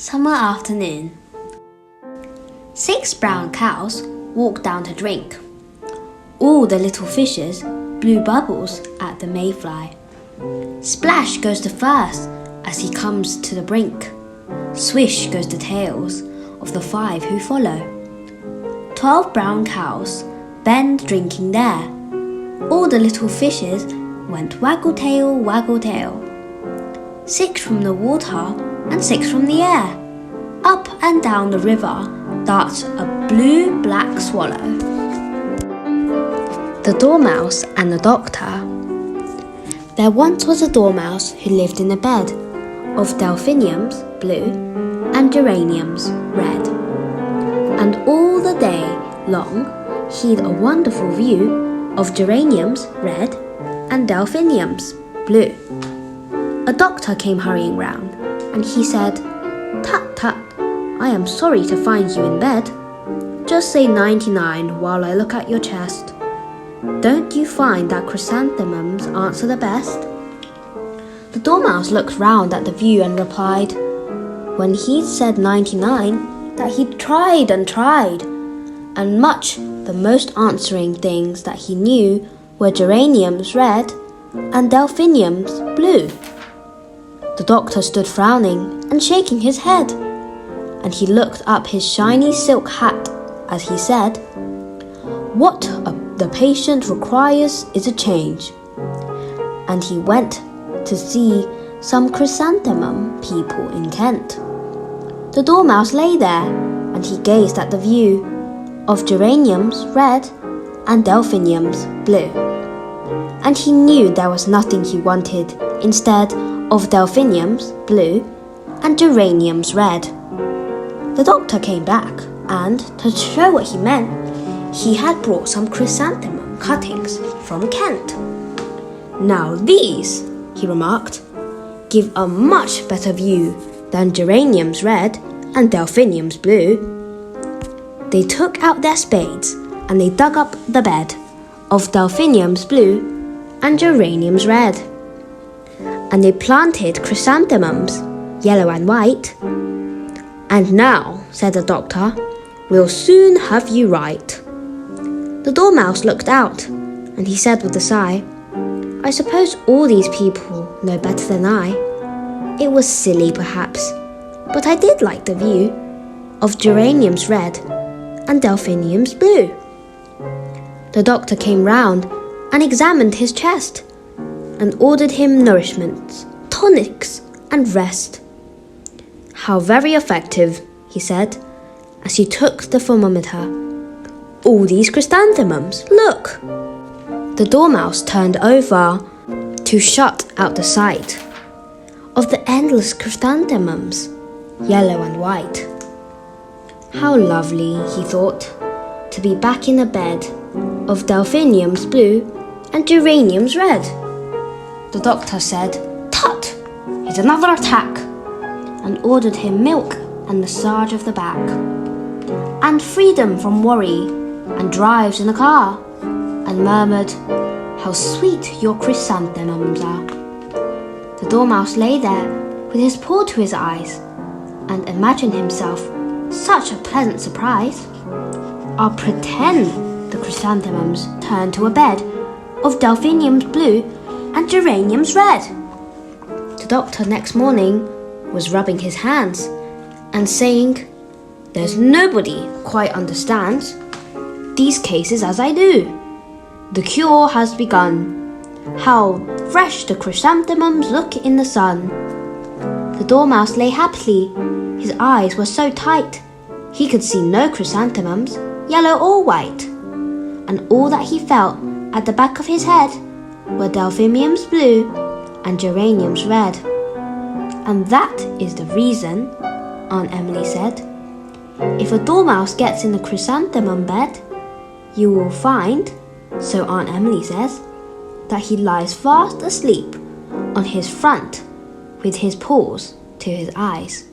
Summer afternoon. 6 brown cows walked down to drink. All the little fishes blew bubbles at the mayfly. Splash goes the first as he comes to the brink. Swish goes the tails of the 5 who follow. 12 brown cows bend drinking there. All the little fishes went waggle tail, waggle tail. 6 from the water and 6 from the air. Up and down the river darts a blue-black swallow. The Dormouse and the Doctor. There once was a dormouse who lived in a bed of delphiniums, blue, and geraniums, red. And all the day long he'd a wonderful view of geraniums, red, and delphiniums, blue. A doctor came hurrying round, and he said, "Tut, tut, I am sorry to find you in bed. Just say 99 while I look at your chest. Don't you find that chrysanthemums answer the best?" The Dormouse looked round at the view and replied, when he'd said 99, that he'd tried and tried, and much the most answering things that he knew were geraniums red and delphiniums blue. The Doctor stood frowning and shaking his head, and he looked up his shiny silk hat as he said, "What the patient requires is a change." And he went to see some chrysanthemum people in Kent. The Dormouse lay there, and he gazed at the view of geraniums red and delphiniums blue. And he knew there was nothing he wanted instead of delphiniums blue and geraniums red. The Doctor came back, and to show what he meant, he had brought some chrysanthemum cuttings from Kent. "Now these," he remarked, "give a much better view than geraniums red and delphiniums blue." They took out their spades and they dug up the bed of delphiniums blue and geraniums red. And they planted chrysanthemums, yellow and white. "And now," said the Doctor, "we'll soon have you right." The Dormouse looked out, and he said with a sigh, "I suppose all these people know better than I. It was silly, perhaps, but I did like the view of geraniums red and delphiniums blue." The Doctor came round and examined his chest, and ordered him nourishments, tonics, and rest. "How very effective," he said, as he took the thermometer. "All these chrysanthemums, look!" The Dormouse turned over to shut out the sight of the endless chrysanthemums, yellow and white. How lovely, he thought, to be back in a bed of delphiniums blue and geraniums red. The Doctor said, "Tut! Here's another attack," and ordered him milk and massage of the back, and freedom from worry, and drives in a car, and murmured, "How sweet your chrysanthemums are." The Dormouse lay there with his paw to his eyes, and imagined himself such a pleasant surprise. "I'll pretend the chrysanthemums turned to a bed of delphiniums blue and geraniums red." The Doctor next morning was rubbing his hands and saying, "There's nobody quite understands these cases as I do. The cure has begun. How fresh the chrysanthemums look in the sun." The Dormouse lay happily. His eyes were so tight he could see no chrysanthemums, yellow or white, and all that he felt at the back of his head were delphiniums blue and geraniums red. "And that is the reason," Aunt Emily said, "if a dormouse gets in the chrysanthemum bed, you will find, so Aunt Emily says, that he lies fast asleep on his front with his paws to his eyes."